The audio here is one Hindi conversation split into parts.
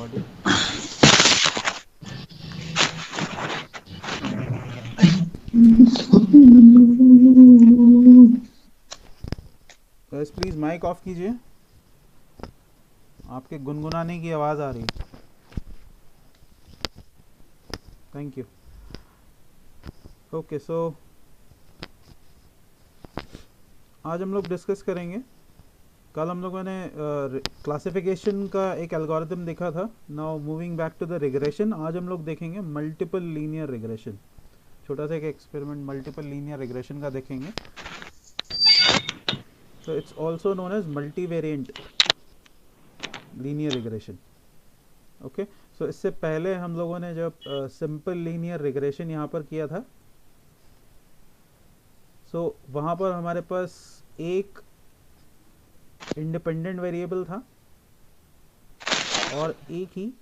recording. Guys, please mic off कीजिए, आपके गुनगुनाने की आवाज़ आ रही है. Thank you. ओके, सो आज हम लोग डिस्कस करेंगे. कल हम लोगों ने क्लासिफिकेशन का एक एल्गोरिथम देखा था. Now moving back to the regression, आज हम लोग देखेंगे मल्टीपल लीनियर रिग्रेशन. छोटा सा एक एक्सपेरिमेंट मल्टीपल लीनियर रिग्रेशन का देखेंगे. So it's also known as multivariant linear regression. Okay, so इससे पहले हम लोगों ने जब सिंपल लीनियर रिग्रेशन यहाँ पर किया था, सो वहाँ पर हमारे पास एक इंडिपेंडेंट वेरिएबल था और एक ही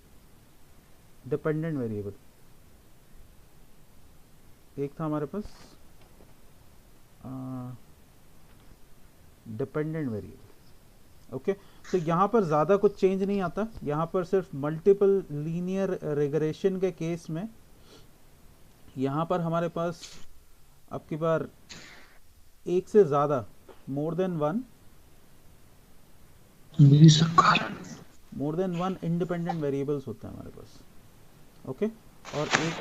डिपेंडेंट वेरिएबल. एक था हमारे पास डिपेंडेंट वेरिएबल. ओके, तो यहाँ पर ज़्यादा कुछ चेंज नहीं आता. यहाँ पर सिर्फ मल्टीपल लीनियर रिग्रेशन के केस में यहाँ पर हमारे पास अब की बार एक से ज़्यादा more than one independent variables होते हैं हमारे पास. ओके, और एक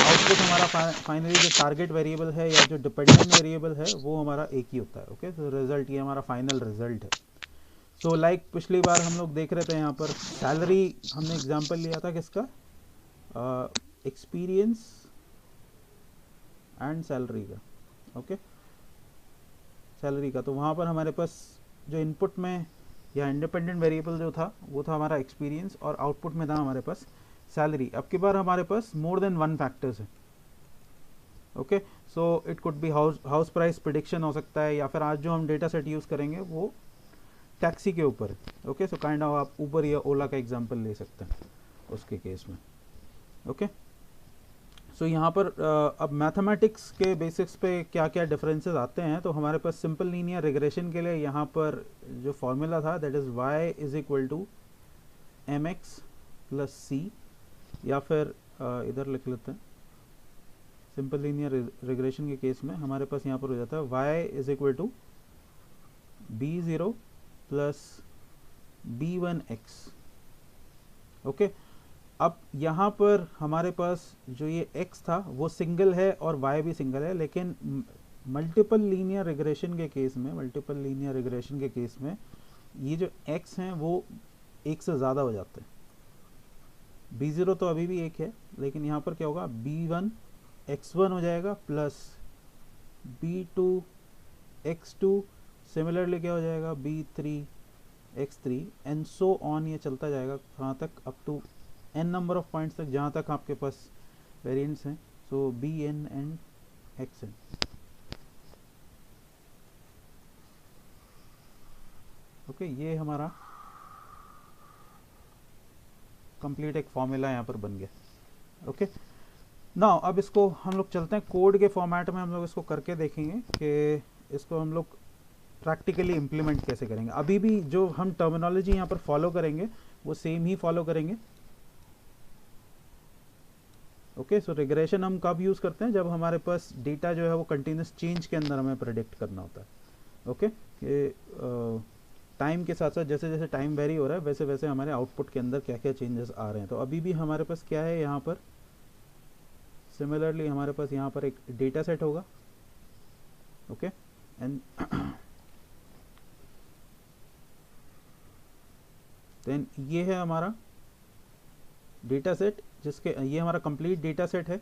आउटपुट हमारा फाइनली जो टारगेट वेरिएबल है या जो डिपेंडेंट वेरिएबल है वो हमारा एक ही होता है. ओके, तो रिजल्ट ये हमारा फाइनल रिजल्ट है. सो लाइक पिछली बार हम लोग देख रहे थे यहाँ पर सैलरी, हमने एग्जांपल लिया था किसका, एक्सपीरियंस एंड सैलरी का. ओके, सैलरी का. तो वहाँ पर हमारे पास जो इनपुट में या इंडिपेंडेंट वेरिएबल जो था वो था हमारा एक्सपीरियंस और आउटपुट में था हमारे पास सैलरी. अब की बार हमारे पास मोर देन वन फैक्टर्स है. Okay, so it could be house price prediction हो सकता है, या फिर आज जो हम डेटा सेट यूज़ करेंगे वो टैक्सी के ऊपर है. ओके, सो काइंड ऑफ आप ऊबर या ओला का एग्जांपल ले सकते हैं उसके केस में. ओके, सो यहाँ पर अब मैथमेटिक्स के बेसिक्स पे क्या क्या डिफरेंसेस आते हैं. तो हमारे पास सिंपल लीनियर रिग्रेशन के लिए यहाँ पर जो फॉर्मूला था that is y is equal to M X plus C, या फिर इधर लिख लेते हैं. सिंपल लीनियर रिग्रेशन के केस में हमारे पास यहाँ पर हो जाता है y is equal to b0 plus b1x. Okay, अब यहाँ पर हमारे पास जो ये x था वो सिंगल है और y भी सिंगल है, लेकिन मल्टीपल लीनियर रिग्रेशन के केस में ये जो x हैं वो एक से ज़्यादा हो जाते हैं. b0 तो अभी भी एक है, लेकिन यहाँ पर क्या होगा, b1 x1 हो जाएगा प्लस b2 x2, सिमिलरली क्या हो जाएगा b3 x3 and so on. ये चलता जाएगा कहाँ तक, up to n number of points तक जहाँ तक आपके पास वेरिएंट्स हैं. So bn and xn. Okay, ये हमारा कंप्लीट एक फॉर्मूला यहाँ पर बन गया. ओके, नाउ अब इसको हम लोग चलते हैं कोड के फॉर्मेट में. हम लोग इसको करके देखेंगे कि इसको हम लोग प्रैक्टिकली इम्प्लीमेंट कैसे करेंगे. अभी भी जो हम टर्मिनोलॉजी यहाँ पर फॉलो करेंगे वो सेम ही फॉलो करेंगे. ओके, सो रिग्रेशन हम कब यूज़ करते हैं, जब हमारे पास डेटा जो है वो कंटिन्यूस चेंज के अंदर हमें प्रेडिक्ट करना होता है. ओके, टाइम के साथ साथ जैसे जैसे टाइम वेरी हो रहा है वैसे वैसे हमारे आउटपुट के अंदर क्या क्या चेंजेस आ रहे हैं. तो अभी भी हमारे पास क्या है यहाँ पर, सिमिलरली हमारे पास यहाँ पर एक डेटा सेट होगा. ओके, एंड देन ये है हमारा डेटा सेट, जिसके ये हमारा कंप्लीट डेटा सेट है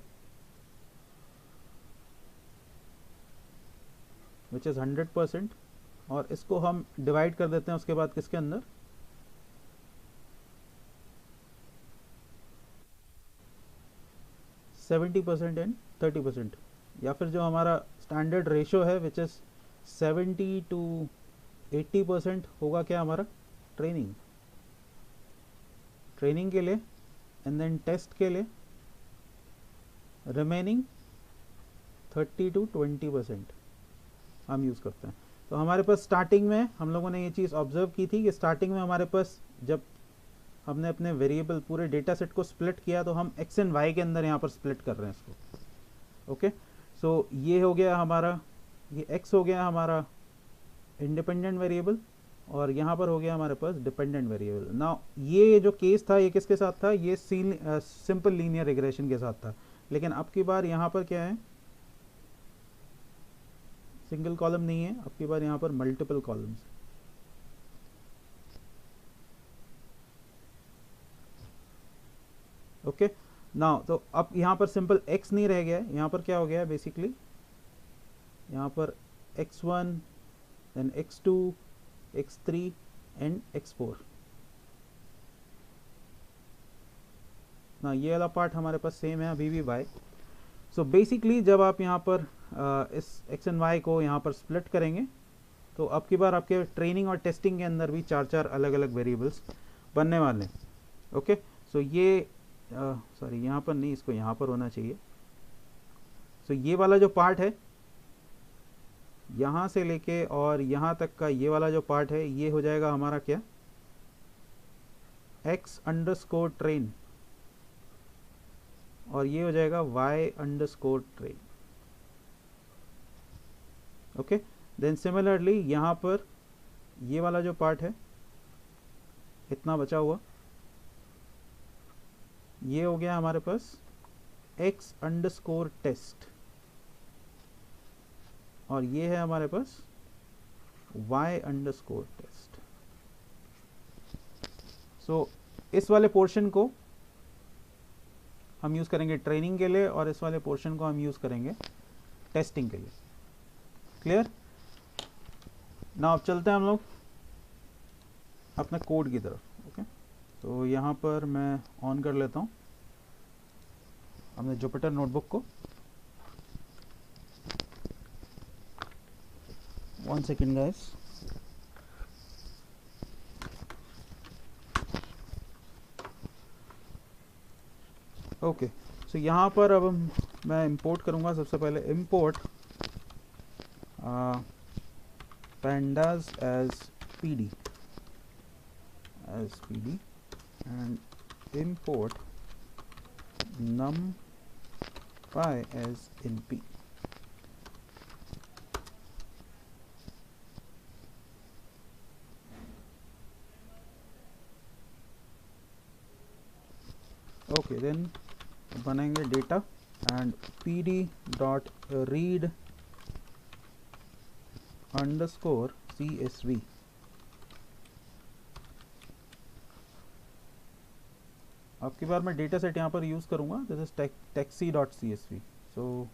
विच इज़ 100%, और इसको हम डिवाइड कर देते हैं उसके बाद किसके अंदर, %70 एंड 30%, या फिर जो हमारा स्टैंडर्ड रेशो है विच इज़ 70 to 80% होगा क्या हमारा ट्रेनिंग के लिए, एंड देन टेस्ट के लिए रिमेनिंग 30 to 20% हम यूज़ करते हैं. तो हमारे पास स्टार्टिंग में हम लोगों ने ये चीज़ ऑब्जर्व की थी कि स्टार्टिंग में हमारे पास जब हमने अपने वेरिएबल पूरे डेटा सेट को स्प्लिट किया, तो हम एक्स एंड वाई के अंदर यहाँ पर स्प्लिट कर रहे हैं इसको। ओके, सो ये हो गया हमारा, ये एक्स हो गया हमारा इंडिपेंडेंट वेरिएबल, और यहाँ पर हो गया हमारे पास डिपेंडेंट वेरिएबल। नाउ ये जो केस था ये किसके साथ था, ये सिंपल लीनियर रिग्रेशन के साथ था। लेकिन अब की बार यहाँ पर क्या है, सिंगल कॉलम नहीं है, अब की बार यहाँ पर मल्टीपल कॉलम्स। ओके, नाउ तो अब यहाँ पर सिंपल x नहीं रह गया है, यहाँ पर क्या हो गया है बेसिकली, यहाँ पर x1 then x2 x3 and x4 ना, ये वाला पार्ट हमारे पास सेम है अभी भी y। सो बेसिकली जब आप यहाँ पर इस x एंड y को यहाँ पर स्प्लिट करेंगे, तो अब की बार आपके ट्रेनिंग और टेस्टिंग के अंदर भी 4 अलग अलग वेरिएबल्स बनने वाले हैं। ओके, सो ये सॉरी यहाँ पर नहीं, इसको यहाँ पर होना चाहिए। सो ये वाला जो पार्ट है यहाँ से लेके और यहाँ तक का, ये वाला जो पार्ट है ये हो जाएगा हमारा क्या, x_train, और ये हो जाएगा y_train। ओके, देन सिमिलरली यहाँ पर ये वाला जो पार्ट है इतना बचा हुआ, ये हो गया हमारे पास x_test, और ये है हमारे पास y_test। सो इस वाले पोर्शन को हम यूज़ करेंगे ट्रेनिंग के लिए, और इस वाले पोर्शन को हम यूज़ करेंगे टेस्टिंग के लिए। क्लियर? ना अब चलते हैं हम लोग अपने कोड की तरफ। ओके, तो यहाँ पर मैं ऑन कर लेता हूँ अपने जुपिटर नोटबुक को। 1 सेकेंड गाइस। ओके, सो यहाँ पर अब मैं इंपोर्ट करूँगा। सबसे पहले import pandas as pd and import numpy as np। Okay, then बनाएंगे data and pd dot read underscore CSV। अब की बार मैं डेटा सेट यहाँ पर यूज़ करूँगा, दिस इज taxi.csv। सो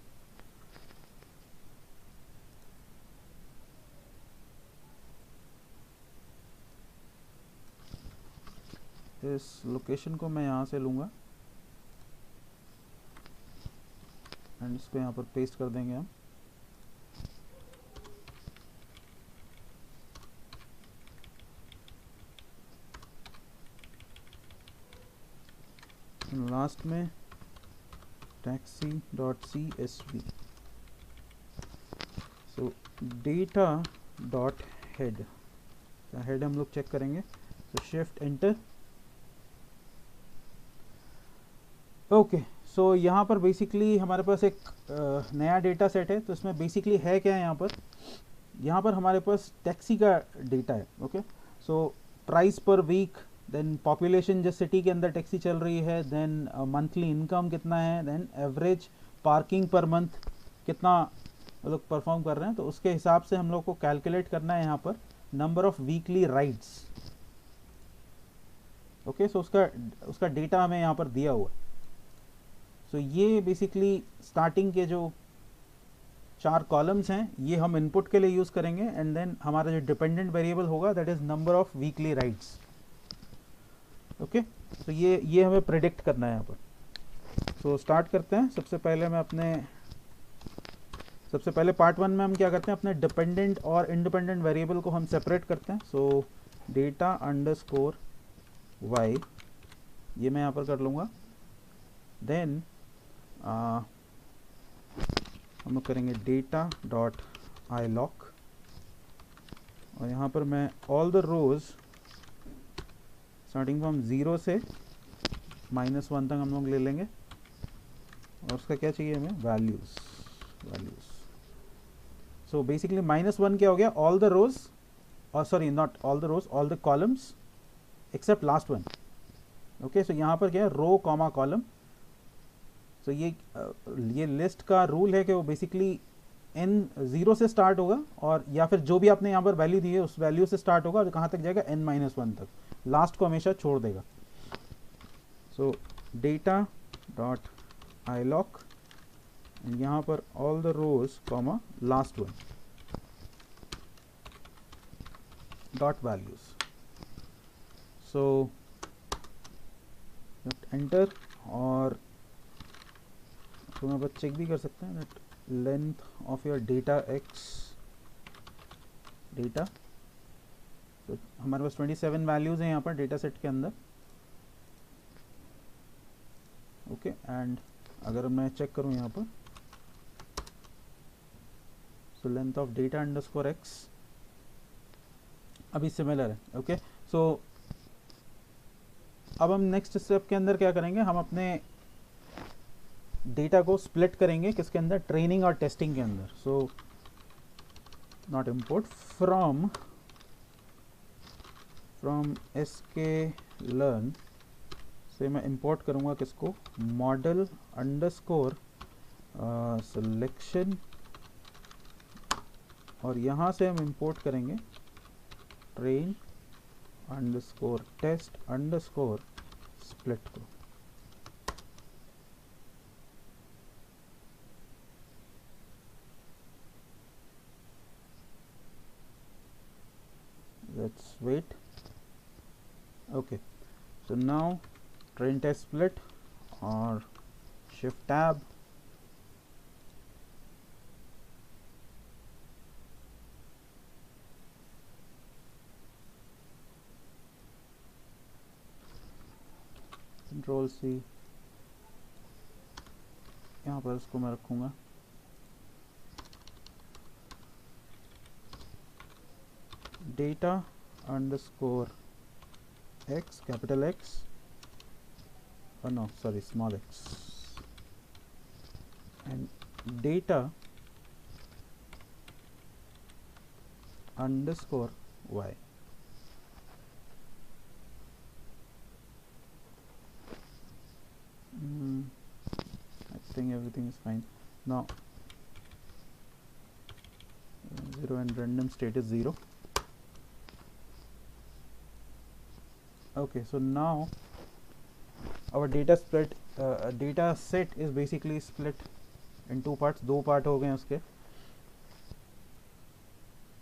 इस लोकेशन को मैं यहाँ से लूँगा एंड इसको यहाँ पर पेस्ट कर देंगे हम। लास्ट में taxi.csv। सो डेटा डॉट हेड, हेड हम लोग चेक करेंगे, तो शिफ्ट एंटर। ओके, सो यहाँ पर बेसिकली हमारे पास एक नया डेटा सेट है। तो इसमें बेसिकली है क्या है, यहाँ पर हमारे पास टैक्सी का डेटा है। Okay, so price per week, then population जिस सिटी के अंदर टैक्सी चल रही है, देन मंथली इनकम कितना है, then average parking per month कितना लोग परफॉर्म कर रहे हैं। तो उसके हिसाब से हम लोग को कैलकुलेट करना है यहाँ पर number of weekly rides. Okay, so उसका डेटा हमें यहाँ पर दिया हुआ है। सो ये बेसिकली स्टार्टिंग के जो 4 कॉलम्स हैं ये हम इनपुट के लिए यूज़ करेंगे, एंड देन हमारा जो डिपेंडेंट वेरिएबल होगा that is number of weekly rides. Okay, तो ये हमें प्रेडिक्ट करना है यहाँ पर। सो स्टार्ट करते हैं। सबसे पहले पार्ट 1 में हम क्या करते हैं, अपने डिपेंडेंट और इंडिपेंडेंट वेरिएबल को हम सेपरेट करते हैं। सो डेटा अंडरस्कोर वाई, ये मैं यहाँ पर कर लूँगा। देन हम लोग करेंगे डेटा डॉट आई लॉक, और यहाँ पर मैं all the rows starting from 0 से -1 तक हम लोग ले लेंगे और उसका क्या चाहिए हमें, वैल्यूज़। सो बेसिकली -1 क्या हो गया, ऑल द रोज, और sorry not all the rows, all the columns except last one. Okay, so यहाँ पर क्या है, रो कॉमा कॉलम। सो ये लिस्ट का रूल है कि वो बेसिकली n 0 से स्टार्ट होगा, और या फिर जो भी आपने यहाँ पर वैल्यू दी है उस वैल्यू से स्टार्ट होगा और कहाँ तक जाएगा, n-1 तक, लास्ट को हमेशा छोड़ देगा। सो डेटा डॉट illoc, यहाँ पर all the rows comma last one dot values. So enter, और तो मैं चेक भी कर सकते हैं that length of your data x data. तो हमारे पास 27 वैल्यूज हैं यहाँ पर डेटा सेट के अंदर। ओके, एंड अगर मैं चेक करूँ यहाँ पर, so length of data underscore x अभी सिमिलर है। ओके, सो अब हम नेक्स्ट स्टेप के अंदर क्या करेंगे, हम अपने डेटा को स्प्लिट करेंगे किसके अंदर, ट्रेनिंग और टेस्टिंग के अंदर। So not import, from sklearn से मैं इंपोर्ट करूंगा किसको, मॉडल अंडरस्कोर सिलेक्शन, और यहाँ से हम इंपोर्ट करेंगे train underscore test underscore split को। Let's wait. Okay, so now train test split or shift tab, Control C, यहाँ पर इसको मैं रखूँगा data underscore x, capital X, or no sorry small x, and data underscore y. I think everything is fine now. 0 and random state is 0. Okay, so now our data split data set is basically split in two parts, दो पार्ट हो गए उसके।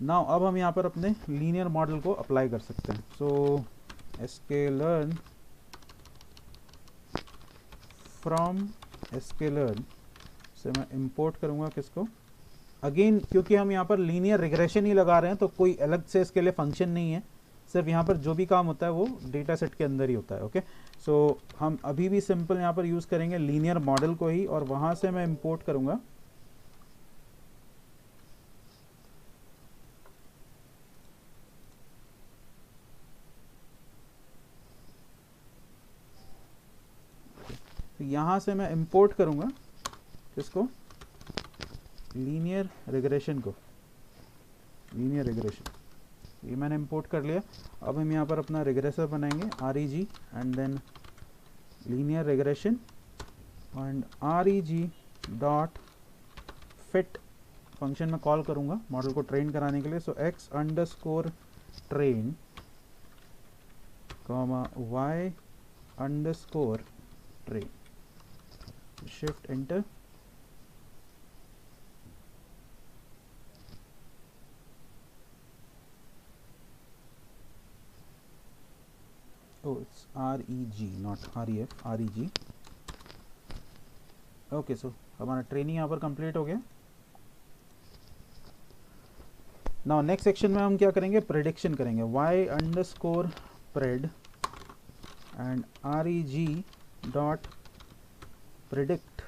now अब हम यहाँ पर अपने लीनियर मॉडल को अप्लाई कर सकते हैं। so sklearn, from sklearn से मैं इंपोर्ट करूँगा किसको, अगेन क्योंकि हम यहाँ पर लीनियर रिग्रेशन ही लगा रहे हैं तो कोई अलग से इसके लिए फंक्शन नहीं है, सिर्फ यहाँ पर जो भी काम होता है वो डेटा सेट के अंदर ही होता है। ओके, सो हम अभी भी सिंपल यहाँ पर यूज़ करेंगे लीनियर मॉडल को ही, और वहाँ से मैं इंपोर्ट करूँगा तो यहाँ से मैं इंपोर्ट करूँगा किसको, लीनियर रिग्रेशन को, लीनियर रिग्रेशन, ये मैंने इंपोर्ट कर लिया। अब हम यहाँ पर अपना रिग्रेसर बनाएंगे REG and then linear regression and REG dot fit function में कॉल करूँगा मॉडल को ट्रेन कराने के लिए। So x underscore train comma y underscore train, shift enter. Oh, it's REG not REF, REG। Okay, so हमारा ट्रेनिंग यहाँ पर कंप्लीट हो गया। नाउ नेक्स्ट सेक्शन में हम क्या करेंगे, प्रेडिक्शन करेंगे, y underscore pred and REG dot predict,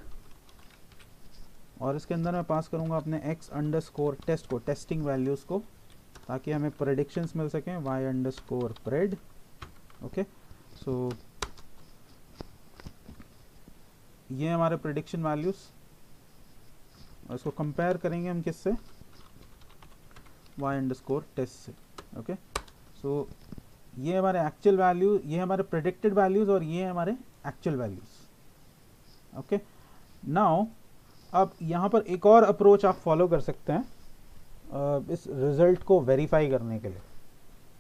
और इसके अंदर मैं पास करूँगा अपने x अंडरस्कोर टेस्ट को, टेस्टिंग वैल्यूज़ को, ताकि हमें प्रेडिक्शंस मिल सकें y underscore pred. Okay, so ये हमारे प्रिडिक्शन वैल्यूज, इसको कंपेयर करेंगे हम किससे, y_test से। ओके, सो ये हमारे एक्चुअल वैल्यू, ये हमारे प्रेडिक्टेड वैल्यूज और ये हमारे एक्चुअल वैल्यूज। ओके, नाउ अब यहाँ पर एक और अप्रोच आप फॉलो कर सकते हैं इस रिजल्ट को वेरीफाई करने के लिए।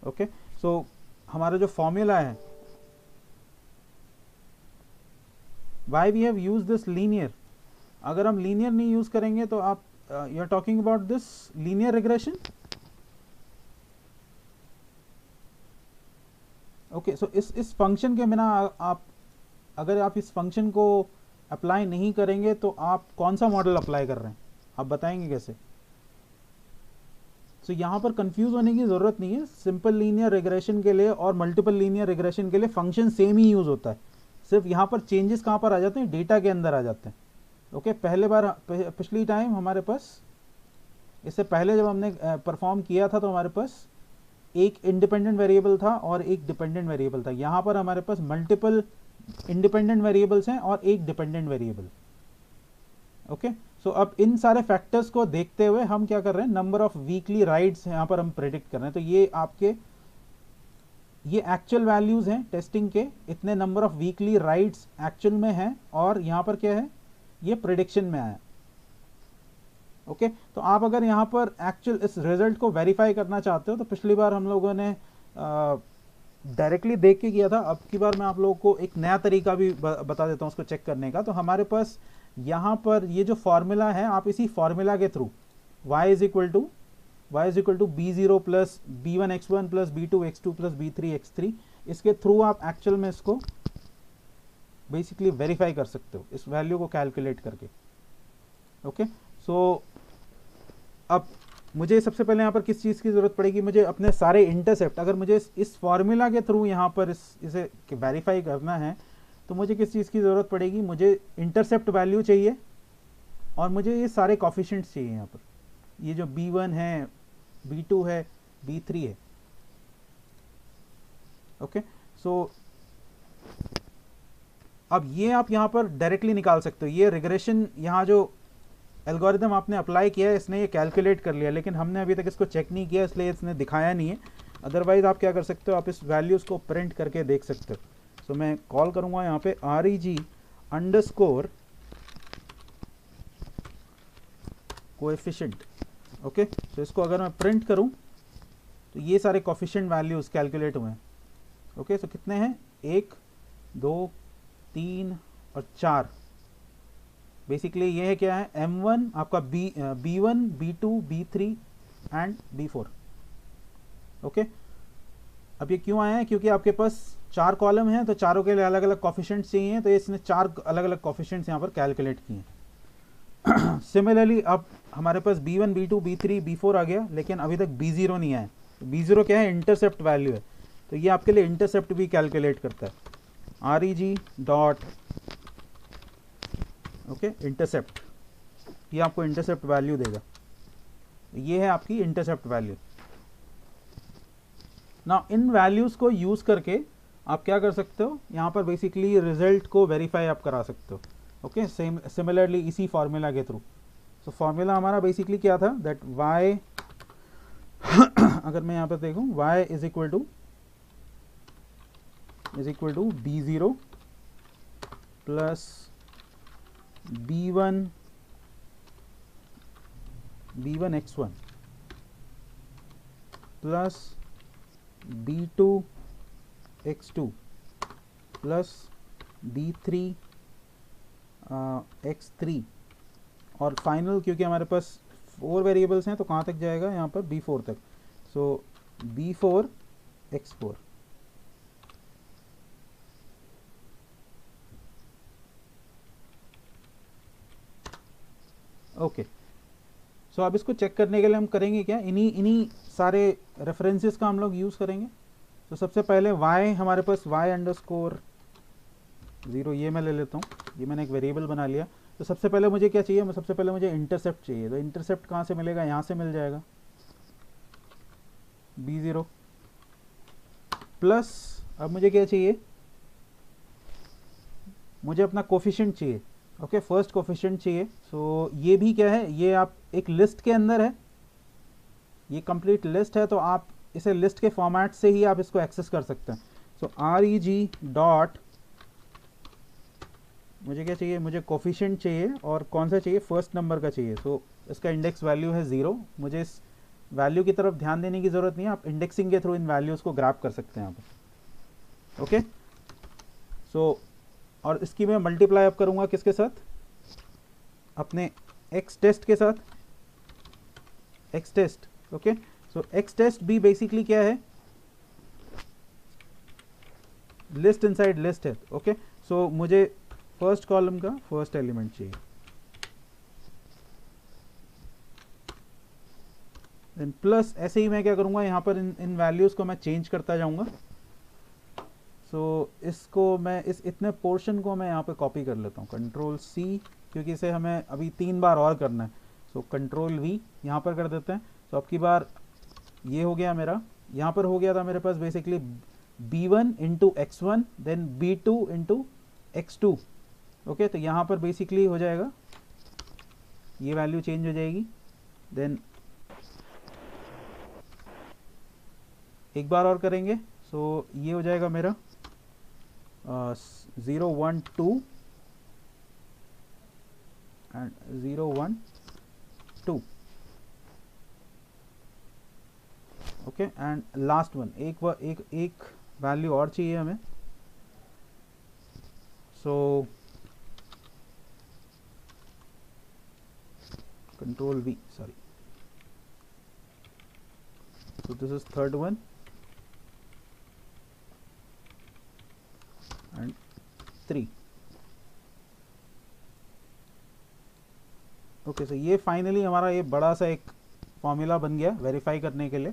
ओके, सो हमारा जो फॉर्मूला है, why we have use this linear, अगर हम लीनियर नहीं यूज करेंगे तो आप you are talking about this linear regression. Okay, so इस फंक्शन के बिना आप, अगर आप इस फंक्शन को अप्लाई नहीं करेंगे तो आप कौन सा मॉडल अप्लाई कर रहे हैं, आप बताएंगे कैसे? सो यहाँ पर कंफ्यूज होने की जरूरत नहीं है। सिंपल लीनियर रिग्रेशन के लिए और मल्टीपल लीनियर रिग्रेशन के लिए फंक्शन सेम ही यूज होता है, सिर्फ यहाँ पर चेंजेस कहाँ पर आ जाते हैं, डेटा के अंदर आ जाते हैं। ओके, पहले बार पिछली टाइम हमारे पास, इससे पहले जब हमने परफॉर्म किया था तो हमारे पास एक इंडिपेंडेंट वेरिएबल था और एक डिपेंडेंट वेरिएबल था। यहाँ पर हमारे पास मल्टीपल इंडिपेंडेंट वेरिएबल्स हैं और एक डिपेंडेंट वेरिएबल। ओके, सो अब इन सारे फैक्टर्स को देखते हुए हम क्या कर रहे हैं, नंबर ऑफ वीकली राइड्स यहाँ पर हम प्रेडिक्ट कर रहे हैं। तो ये आपके, ये एक्चुअल वैल्यूज हैं टेस्टिंग के, इतने number of weekly rides actual में हैं और यहाँ पर क्या है, ये प्रेडिक्शन में आया। ओके, तो आप अगर यहाँ पर एक्चुअल इस रिजल्ट को वेरीफाई करना चाहते हो तो पिछली बार हम लोगों ने डायरेक्टली देख के किया था, अब की बार मैं आप लोगों को एक नया तरीका भी बता देता हूँ उसको चेक करने का। तो हमारे पास यहाँ पर ये जो फॉर्मूला है, आप इसी फॉर्मूला के through y is equal to b0 plus b1x1 plus b2x2 plus b3x3, इसके थ्रू आप एक्चुअल में इसको बेसिकली वेरीफाई कर सकते हो, इस वैल्यू को कैलकुलेट करके। ओके, सो अब मुझे सबसे पहले यहाँ पर किस चीज़ की ज़रूरत पड़ेगी, मुझे अपने सारे इंटरसेप्ट, अगर मुझे इस फॉर्मूला के थ्रू यहाँ पर इसे वेरीफाई करना है तो मुझे किस चीज़ की ज़रूरत पड़ेगी, मुझे इंटरसेप्ट वैल्यू चाहिए और मुझे ये सारे कॉफिशिएंट्स चाहिए। यहाँ पर ये जो b1 है, b2 है, b3 है। ओके, सो अब ये आप यहाँ पर डायरेक्टली निकाल सकते हो। ये रिग्रेशन, यहाँ जो एल्गोरिदम आपने अप्लाई किया है इसने ये कैलकुलेट कर लिया, लेकिन हमने अभी तक इसको चेक नहीं किया इसलिए इसने दिखाया नहीं है। अदरवाइज आप क्या कर सकते हो, आप इस वैल्यूज़ को प्रिंट करके देख सकते हो। सो मैं कॉल करूँगा यहाँ पे reg अंडरस्कोर कोएफिशिएंट। ओके, तो इसको अगर मैं प्रिंट करूँ तो ये सारे कोएफिशिएंट वैल्यूज़ कैलकुलेट हुए हैं। ओके, सो कितने हैं, 1 2 3 और 4। बेसिकली ये है क्या है, m1 आपका b1 b2 b3 and b4। Okay, अब ये क्यों आया है, क्योंकि आपके पास 4 कॉलम हैं तो चारों के लिए अलग अलग कोफिशिएंट्स चाहिए, तो इसने 4 अलग अलग कोफिशिएंट्स यहाँ पर कैलकुलेट किए हैं। सिमिलरली अब हमारे पास b1 b2 b3 b4 आ गया, लेकिन अभी तक b0 नहीं आया। b0 क्या है, इंटरसेप्ट वैल्यू है, तो ये आपके लिए इंटरसेप्ट भी कैलकुलेट करता है। reg डॉट ओके इंटरसेप्ट, ये आपको इंटरसेप्ट वैल्यू देगा। ये है आपकी इंटरसेप्ट वैल्यू। ना इन वैल्यूज को यूज करके आप क्या कर सकते हो, यहाँ पर बेसिकली रिजल्ट को वेरीफाई आप करा सकते हो। ओके, सेम सिमिलरली इसी फॉर्मूला के थ्रू। सो फॉर्मूला हमारा बेसिकली क्या था, दैट y अगर मैं यहाँ पर देखूँ, y is equal to b0 plus b1 x1 plus b2 x2 plus b3 x3 और फाइनल, क्योंकि हमारे पास 4 वेरिएबल्स हैं तो कहाँ तक जाएगा, यहाँ पर b4 तक। सो b4 x4। ओके, सो अब इसको चेक करने के लिए हम करेंगे क्या, इन्हीं सारे रेफरेंसेस का हम लोग यूज़ करेंगे। तो सबसे पहले y, हमारे पास y अंडरस्कोर 0, ये मैं ले लेता हूँ, ये मैंने एक वेरिएबल बना लिया। तो सबसे पहले मुझे क्या चाहिए, सबसे पहले मुझे इंटरसेप्ट चाहिए। तो इंटरसेप्ट कहाँ से मिलेगा, यहाँ से मिल जाएगा, b0 प्लस, अब मुझे क्या चाहिए, मुझे अपना कोफिशिएंट चाहिए, ओके, फर्स्ट कोफिशिएंट चाहिए। सो ये भी क्या है, ये आप एक लिस्ट के अंदर है, ये कंप्लीट लिस्ट है, तो आप इसे लिस्ट के फॉर्मेट से ही आप इसको एक्सेस कर सकते हैं। सो reg डॉट, मुझे क्या चाहिए, मुझे कोफिशिएंट चाहिए, और कौन सा चाहिए, फर्स्ट नंबर का चाहिए। सो इसका इंडेक्स वैल्यू है 0। मुझे इस वैल्यू की तरफ ध्यान देने की ज़रूरत नहीं है, आप इंडेक्सिंग के थ्रू इन वैल्यूज़ को ग्रैब कर सकते हैं यहाँ पर, ओके। सो और इसकी मैं मल्टीप्लाई अप करूँगा किसके साथ, अपने एक्स टेस्ट के साथ, एक्स टेस्ट, ओके। सो एक्स टेस्ट भी बेसिकली क्या है, लिस्ट इनसाइड लिस्ट है, ओके। सो मुझे फर्स्ट कॉलम का फर्स्ट एलिमेंट चाहिए, देन प्लस, ऐसे ही मैं क्या करूँगा, यहाँ पर इन वैल्यूज़ को मैं चेंज करता जाऊँगा। सो इसको मैं इतने पोर्शन को मैं यहाँ पे कॉपी कर लेता हूँ, कंट्रोल सी, क्योंकि इसे हमें अभी 3 बार और करना है। सो कंट्रोल वी यहाँ पर कर देते हैं। तो अब की बार ये हो गया मेरा, यहाँ पर हो गया था मेरे पास basically b1 into x1 then b2 into x2, okay. तो यहाँ पर बेसिकली हो जाएगा, ये वैल्यू चेंज हो जाएगी, देन एक बार और करेंगे। सो ये हो जाएगा मेरा 0 1 2 and 0 1 2, okay. And last one, एक वैल्यू और चाहिए हमें। So control V, sorry, so this is third one and 3, okay. So ये फाइनली हमारा ये बड़ा सा एक फॉर्मूला बन गया वेरीफाई करने के लिए।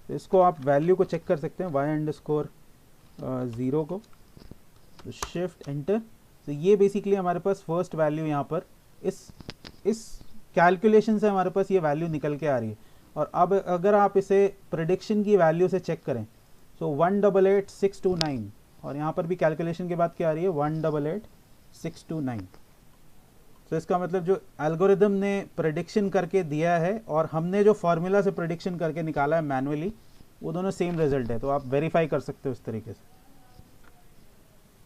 तो इसको आप वैल्यू को चेक कर सकते हैं, y_0 को, तो शिफ्ट एंटर। तो ये बेसिकली हमारे पास फर्स्ट वैल्यू यहाँ पर इस कैलकुलेशन से हमारे पास ये वैल्यू निकल के आ रही है। और अब अगर आप इसे प्रेडिक्शन की वैल्यू से चेक करें, सो 188629, और यहाँ पर भी कैलकुलेशन के बाद क्या आ रही है, 188629। तो इसका मतलब जो एल्गोरिदम ने प्रेडिक्शन करके दिया है और हमने जो फॉर्मूला से प्रेडिक्शन करके निकाला है मैनुअली, वो दोनों सेम रिजल्ट है। तो आप वेरीफाई कर सकते हो इस तरीके से,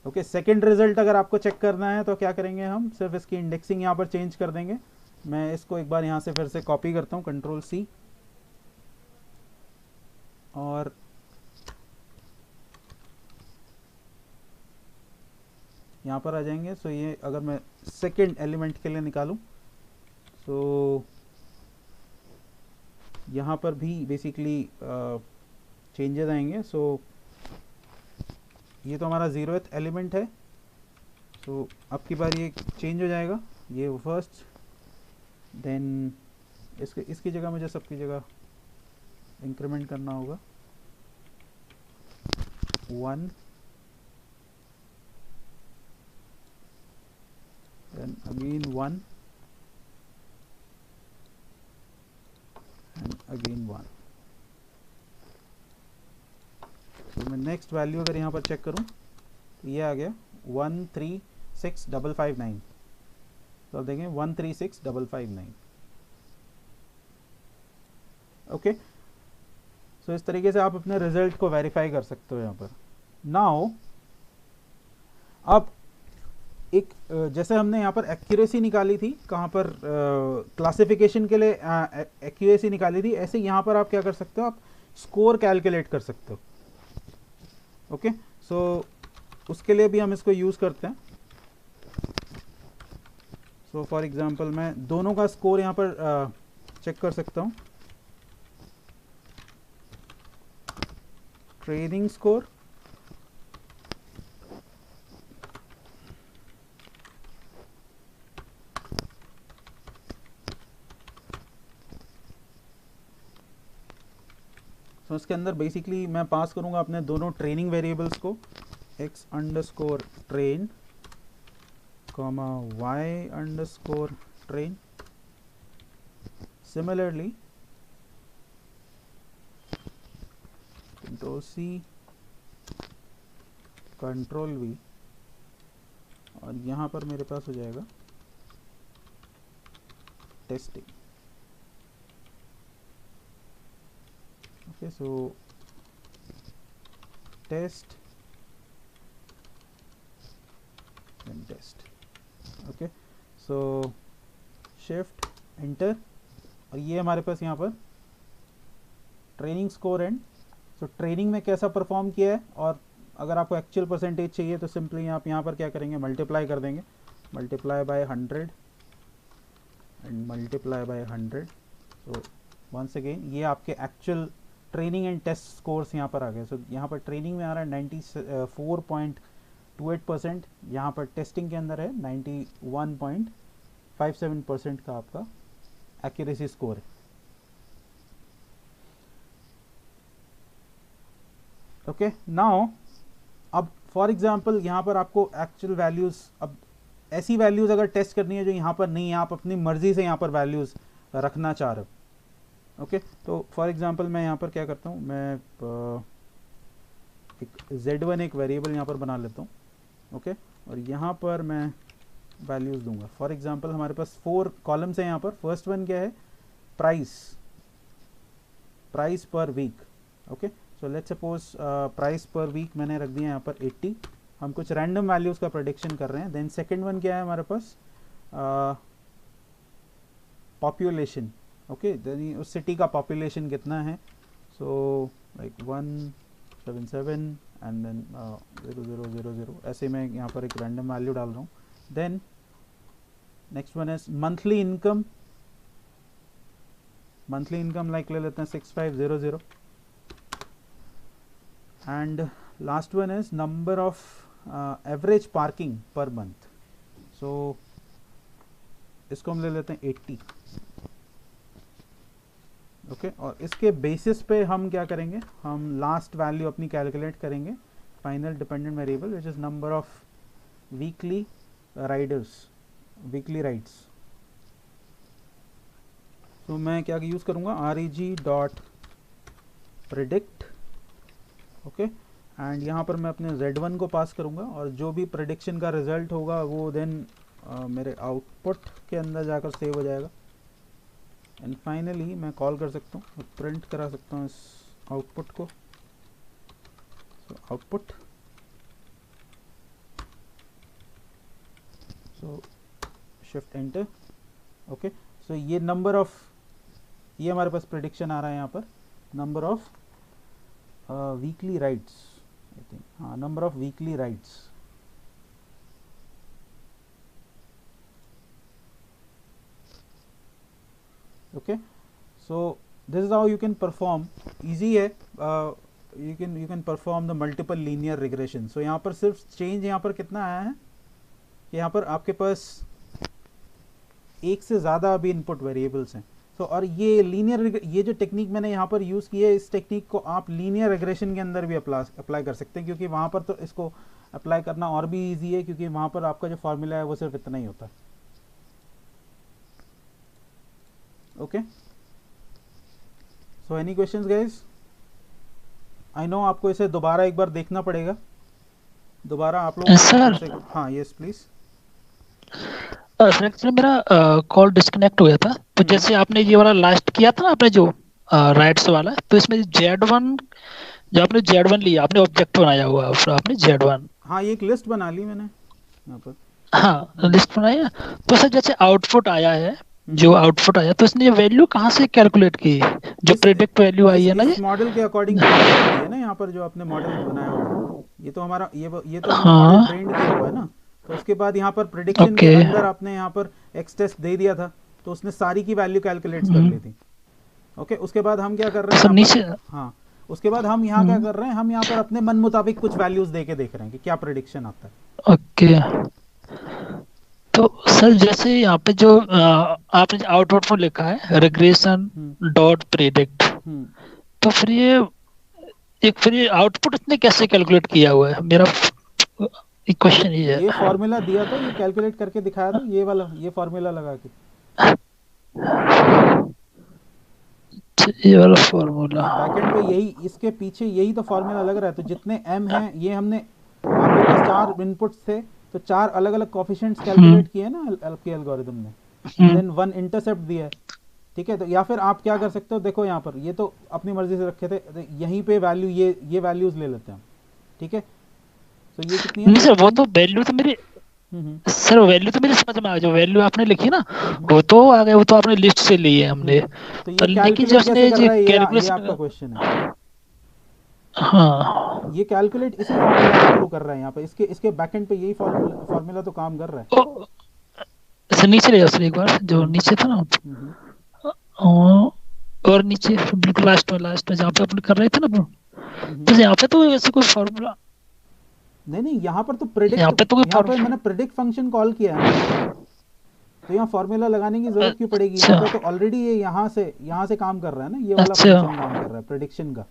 ओके। सेकंड रिजल्ट अगर आपको चेक करना है तो क्या करेंगे, हम सिर्फ इसकी इंडेक्सिंग यहाँ पर चेंज कर देंगे। मैं इसको एक बार यहाँ से फिर से कॉपी करता हूँ, कंट्रोल सी, और यहाँ पर आ जाएंगे। सो ये अगर मैं सेकंड एलिमेंट के लिए निकालूं, सो यहाँ पर भी बेसिकली चेंजेस आएंगे। सो ये तो हमारा 0th एलिमेंट है। सो अब की बार ये चेंज हो जाएगा, ये फर्स्ट, देन इसकी जगह मुझे सबकी जगह इंक्रीमेंट करना होगा 1, then again 1 and again 1। तो मैं नेक्स्ट वैल्यू अगर यहाँ पर चेक करूँ तो ये आ गया 136559। तो आप देखें 136559, ओके। सो इस तरीके से आप अपने रिजल्ट को वेरीफाई कर सकते हो यहाँ पर। नाउ अब एक जैसे हमने यहाँ पर एक्यूरेसी निकाली थी, कहाँ पर क्लासिफिकेशन के लिए एक्यूरेसी निकाली थी, ऐसे यहाँ पर आप क्या कर सकते हो, आप स्कोर कैलकुलेट कर सकते हो, ओके। सो उसके लिए भी हम इसको यूज़ करते हैं। सो फॉर एग्जांपल मैं दोनों का स्कोर यहाँ पर चेक कर सकता हूँ, ट्रेनिंग स्कोर, तो इसके अंदर बेसिकली मैं पास करूंगा अपने दोनों ट्रेनिंग वेरिएबल्स को, x_train, y_train। Similarly control C, control V, और और यहाँ पर मेरे पास हो जाएगा testing. Okay, so test and test. Okay, so shift enter, और ये हमारे पास यहाँ पर training score and, so training में कैसा परफॉर्म किया है, और अगर आपको एक्चुअल परसेंटेज चाहिए तो सिंपली आप यहाँ पर क्या करेंगे, मल्टीप्लाई कर देंगे, multiply by 100 and multiply by 100। So once again ये आपके actual training and test scores यहाँ पर आ गए। सो यहाँ पर ट्रेनिंग में आ रहा है 94.28%, यहाँ पर टेस्टिंग के अंदर है 91.57% का आपका एक्यूरेसी स्कोर है। ओके, नाउ अब फॉर एग्जांपल यहाँ पर आपको एक्चुअल वैल्यूज़, अब ऐसी वैल्यूज़ अगर टेस्ट करनी है जो यहाँ पर नहीं है, आप अपनी मर्जी से यहाँ पर वैल्यूज़ रखना चाह रहे हो। ओके, तो फॉर एग्जांपल मैं यहाँ पर क्या करता हूँ, मैं एक z1 एक वेरिएबल यहाँ पर बना लेता हूँ। ओके, और यहाँ पर मैं वैल्यूज़ दूंगा। फॉर एग्जांपल हमारे पास 4 कॉलम्स हैं यहाँ पर। फर्स्ट वन क्या है, price per week. Okay, so let's suppose price per week मैंने रख दिया यहाँ पर 80। हम कुछ रैंडम वैल्यूज़ का प्रेडिक्शन कर रहे हैं। देन सेकंड वन क्या है हमारे पास, पॉपुलेशन। ओके, उस सिटी का पॉपुलेशन कितना है, सो लाइक 177 एंड देन 0000, ऐसे मैं यहाँ पर एक रैंडम वैल्यू डाल रहा हूँ। Then next one is monthly income like ले लेते हैं 6500, and last one is number of average parking per month, so इसको हम ले लेते हैं 80। ओके, और इसके बेसिस पे हम क्या करेंगे, हम लास्ट वैल्यू अपनी कैलकुलेट करेंगे, final dependent variable which is number of weekly rides. तो मैं क्या यूज़ करूँगा, reg.predict। ओके, एंड यहाँ पर मैं अपने z1 को पास करूँगा, और जो भी प्रेडिक्शन का रिजल्ट होगा वो देन मेरे आउटपुट के अंदर जाकर सेव हो जाएगा। एंड फाइनली मैं कॉल कर सकता हूँ, प्रिंट करा सकता हूँ इस आउटपुट को। सो आउटपुट, सो शिफ्ट एंटर। ओके, सो ये नंबर ऑफ, ये हमारे पास प्रेडिक्शन आ रहा है यहाँ पर, number of weekly rides, I think, हाँ, number of weekly rides. Okay, so this is how you can perform, easy है, you can perform the multiple linear regression। so यहाँ पर सिर्फ चेंज यहाँ पर कितना आया है, यहाँ पर आपके पास एक से ज़्यादा अभी इनपुट वेरिएबल्स हैं। so और ये लीनियर, ये जो टेक्निक मैंने यहाँ पर यूज़ की है, इस टेक्निक को आप लीनियर रिग्रेशन के अंदर भी अप्लाई कर सकते हैं, क्योंकि वहाँ पर तो इसको अप्लाई करना और भी ईजी है, क्योंकि वहाँ पर आपका जो फॉर्मूला है वो सिर्फ इतना ही होता है। Okay, so any questions guys? I know आपको इसे दोबारा एक बार देखना पड़ेगा, दोबारा आप लोग। सर, हाँ, यस प्लीज। सर एक्चुअली मेरा कॉल डिस्कनेक्ट हो गया था, तो जैसे आपने ये वाला लास्ट किया था ना आपने जो राइट्स वाला, तो इसमें Z1 जो आपने Z1 लिया, आपने ऑब्जेक्ट बनाया हुआ आपने Z1। हाँ, ये एक लिस्ट बना ली मैंने यहाँ पर। हाँ, लिस्ट बनाया। तो सर जैसे आउटपुट आया है, जो आउटपुट आया, तो इसने ये वैल्यू कहाँ से कैलकुलेट की, जो प्रेडिक्ट वैल्यू आई है ना, ये मॉडल के अकॉर्डिंग है ना, यहाँ पर जो आपने मॉडल बनाया हुआ, ये तो हमारा ये तो मॉडल ट्रेंड किया हुआ है ना। तो उसके बाद यहाँ पर प्रेडिक्शन के अंदर आपने यहाँ पर एक्स टेस्ट दे दिया था, तो उसने सारी की वैल्यू कैलकुलेट कर ली थी। ओके, उसके बाद हम क्या कर रहे हैं, हाँ, उसके बाद हम यहाँ क्या कर रहे हैं, हम यहाँ पर अपने मन मुताबिक कुछ वैल्यूज दे के देख रहे हैं कि क्या प्रेडिक्शन आता है। ओके, तो सर जैसे यहाँ पे जो आपने आउटपुट में लिखा है रिग्रेशन डॉट प्रेडिक्ट, तो फिर ये आउटपुट इसने कैसे कैलकुलेट किया हुआ है, मेरा एक क्वेश्चन ये है। ये फॉर्मूला दिया था, ये कैलकुलेट करके दिखाया था, ये वाला, ये फॉर्मूला लगा के, ये वाला फॉर्मूला बैकएंड पे यही, इसके पीछे यही तो फॉर्मूला लग रहा है। तो जितने m हैं, ये हमने, आपके पास 4 इनपुट्स थे, तो 4 अलग अलग कोफिशिएंट्स कैलकुलेट किए ना आपके एल्गोरिदम ने, देन 1 इंटरसेप्ट दिया है, ठीक है। तो या फिर आप क्या कर सकते हो, देखो यहाँ पर ये तो अपनी मर्जी से रखे थे, तो यहीं पे वैल्यू ये वैल्यूज ले लेते हैं, ठीक है। तो ये कितनी है नहीं सर, वो 15। तो वैल्यू तो मेरी, हम्म सर वैल्यू तो मेरी समझ में आ गई, जो वैल्यू आपने लिखी ना हम्म वो तो आ गए, वो तो आपने लिस्ट से ली है हमने। तो तो ये लेकिन जो कैलकुलेट कैसे उसने कर जो रहा है, ये आपका कैलकुलेशन, क्वेश्चन है। हाँ ये कैलकुलेट इसी फार्मूला के थ्रू कर रहा है यहाँ पे, इसके बैकएंड पे यही फार्मूला तो काम कर रहा है। ओ, सर नीचे ले जाओ सर एक बार, जो हम्म नीचे था ना, हम्म ओ, और नीचे बिल्कुल लास्ट में जहाँ पे अपन कर रहे थे ना bro, हम्म। बस यहाँ पे तो ऐसे कोई फॉर्मूला, नहीं यहाँ पर तो यहाँ पे तो कोई यहाँ पे फॉर्मूला, मैंने प्रिडिक्ट फंक्शन कॉल किया है ना, तो यहाँ फॉर्मूला लगाने की जरूरत क्यों पड़ेगी, यहाँ अच्छा पे तो ऑलरेडी ये यहाँ से काम कर रहा है ना, ये वाला अच्छा, फंक्शन काम कर रहा है प्रिडिक्शन का।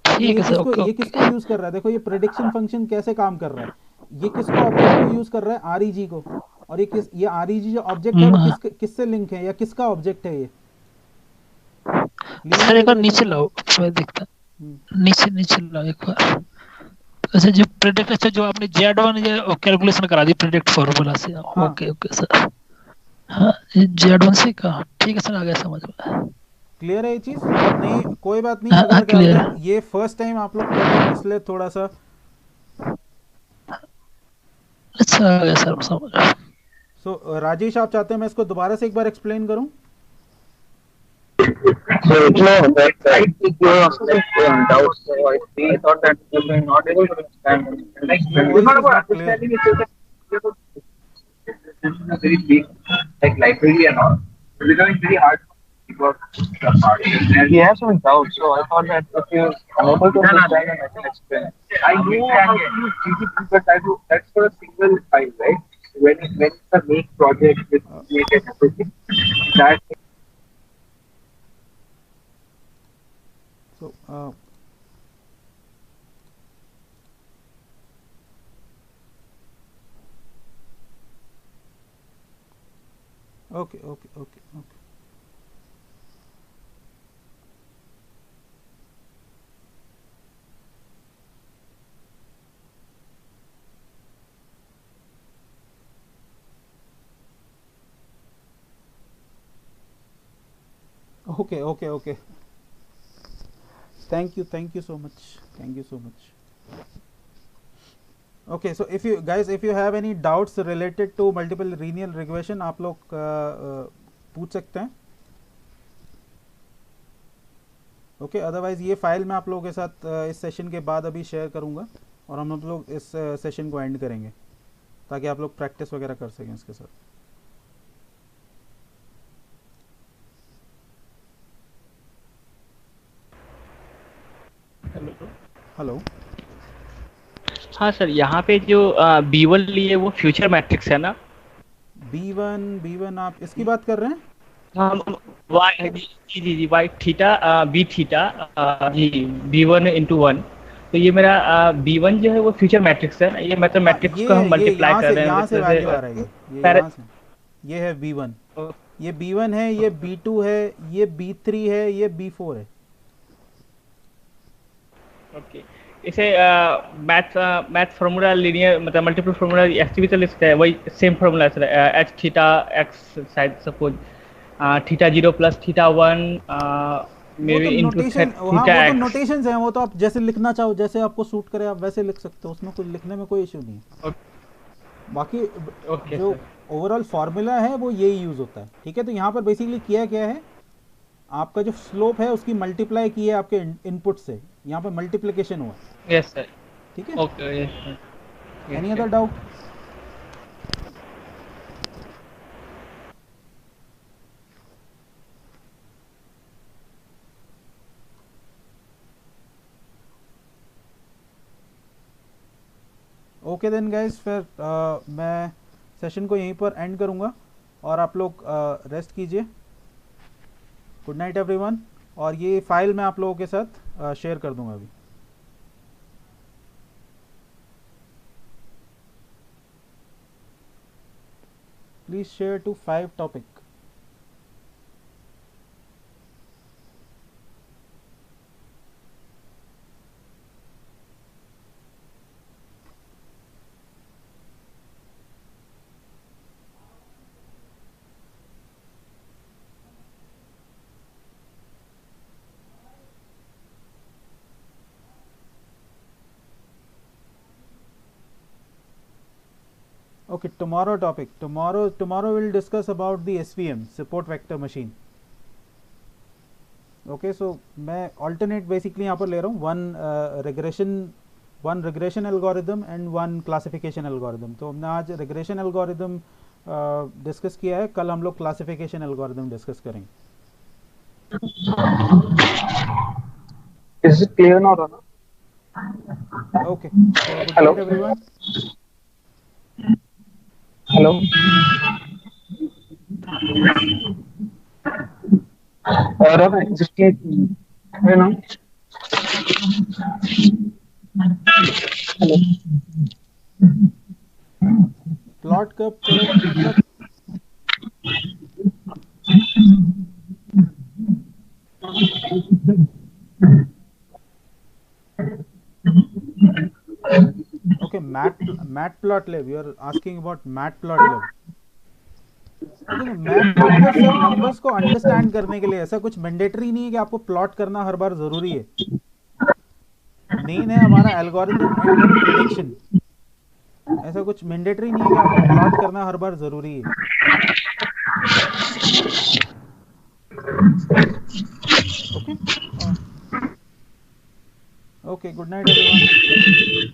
तो ठीक है सर, ओके ये ओके। किसको यूज कर रहा है, देखो ये प्रिडिक्शन फंक्शन कैसे काम कर रहा है, ये किसको ऑब्जेक्ट को यूज कर रहा है, आरईजी को। और ये आरईजी जो ऑब्जेक्ट है वो किससे लिंक है, या किसका ऑब्जेक्ट है, ये सर लीनियर एक बार रिग्रेशन नीचे का। लाओ, मैं देखता, हम्म, नीचे लाओ एक बार। अच्छा जो प्रिडिक्ट, अच्छा जो आपने जेड वन ये कैलकुलेशन करा दी प्रिडिक्ट फॉर्मूला से, हाँ ओके ओके सर। हाँ जेड वन से कहा, ठीक है सर, आ गया समझ में। क्लियर है ये चीज़। अगर नहीं, कोई बात नहीं, हाँ हाँ अगर क्या बोलते क्लियर हैं, है। ये फर्स्ट टाइम आप लोग कर रहे हो इसलिए थोड़ा सा। अच्छा आ गया सर समझ में। राजेश आप चाहते हैं मैं इसको दोबारा से एक बार एक्सप्लेन करूं। So no, that right to give doubts. So I thought that you were not able to understand. Like your it's voice not is about not clear. understanding. It's just that you have to very big, like library and all. It's becoming very hard because the part. We have some doubts. So I thought that if you are unable to understand, then I can explain. I know how to use GCP, but that's for a single file, right? When it's a make project with make and everything, that so okay okay okay okay. Okay okay okay, thank you so much, thank you so much. Okay, so if you have any doubts related to multiple linear regression, आप लोग पूछ सकते हैं। ओके अदरवाइज ये फाइल मैं आप लोगों के साथ इस सेशन के बाद अभी शेयर करूंगा, और हम लोग इस सेशन को एंड करेंगे ताकि आप लोग प्रैक्टिस वगैरह कर सकें इसके साथ। हेलो। हाँ सर, यहाँ पे जो B1 लिए वो फ्यूचर मैट्रिक्स है ना। B1 आप इसकी बात कर रहे हैं। हम वाई जी वाई थीटा बी थीटा जी B1 इंटू वन। तो ये मेरा B1 जो है वो फ्यूचर मैट्रिक्स है ना, ये मतलब हाँ मैट्रिक्स को ये हम है, ये मल्टीप्लाई कर रहे हैं यहाँ से जैसे वैल्यू आ रही है, ये पैरे- यहाँ से, ये है B1, ये B1 है, ये B2 है, ये B3 है, ये B4 है। ओके, इसे मैथ फार्मूला लीनियर मतलब मल्टीपल फार्मूला ऐसे भी तो लिख सकते हैं, वही सेम फार्मूला है एच थीटा एक्स शायद suppose theta zero plus theta one वो मे बी तो इंटू नोटेशन, हाँ थीटा वो तो एक्स। नोटेशंस हैं, वो तो आप जैसे लिखना चाहो, जैसे आपको सूट करे आप वैसे लिख सकते हो, उसमें कुछ लिखने में कोई इशू नहीं है। बाकी ओके जो सर। ओवरऑल फार्मूला है वो यही यूज़ होता है, ठीक है। तो यहाँ पर बेसिकली किया क्या है, आपका जो स्लोप है उसकी मल्टीप्लाई की है आपके इनपुट से, यहाँ पर मल्टीप्लिकेशन हुआ, यस सर। ठीक है। Okay yes sir. Any other doubt. Okay then guys, फिर मैं सेशन को यहीं पर एंड करूँगा और आप लोग रेस्ट कीजिए। Good night everyone. और ये फाइल मैं आप लोगों के साथ शेयर कर दूंगा अभी। Please share to 5 topic. Okay, tomorrow topic. Tomorrow we'll discuss about the SVM, support vector machine. Okay, so मैं alternate basically यहाँ पर ले रहा हूँ one regression algorithm and one classification algorithm. तो हमने आज regression algorithm डिस्कस किया है, कल हम लोग क्लासिफिकेशन एल्गोरिथम डिस्कस करेंगे. Is it clear now, Rana? Okay. So good night, everyone. Hello. Rana, just keep. You know. Hello. Plot कब मतलब okay, matplotlib, you are asking about matplotlib. okay, matplotlib sir numbers को अंडरस्टैंड करने के लिए, ऐसा कुछ मैंडेटरी नहीं है कि आपको प्लॉट करना हर बार जरूरी है. मेन है हमारा एल्गोरिथम एंड देन प्रेडिक्शन. ऐसा कुछ मैंडेटरी नहीं है कि आपको प्लॉट करना हर बार जरूरी है. Okay, good night everyone.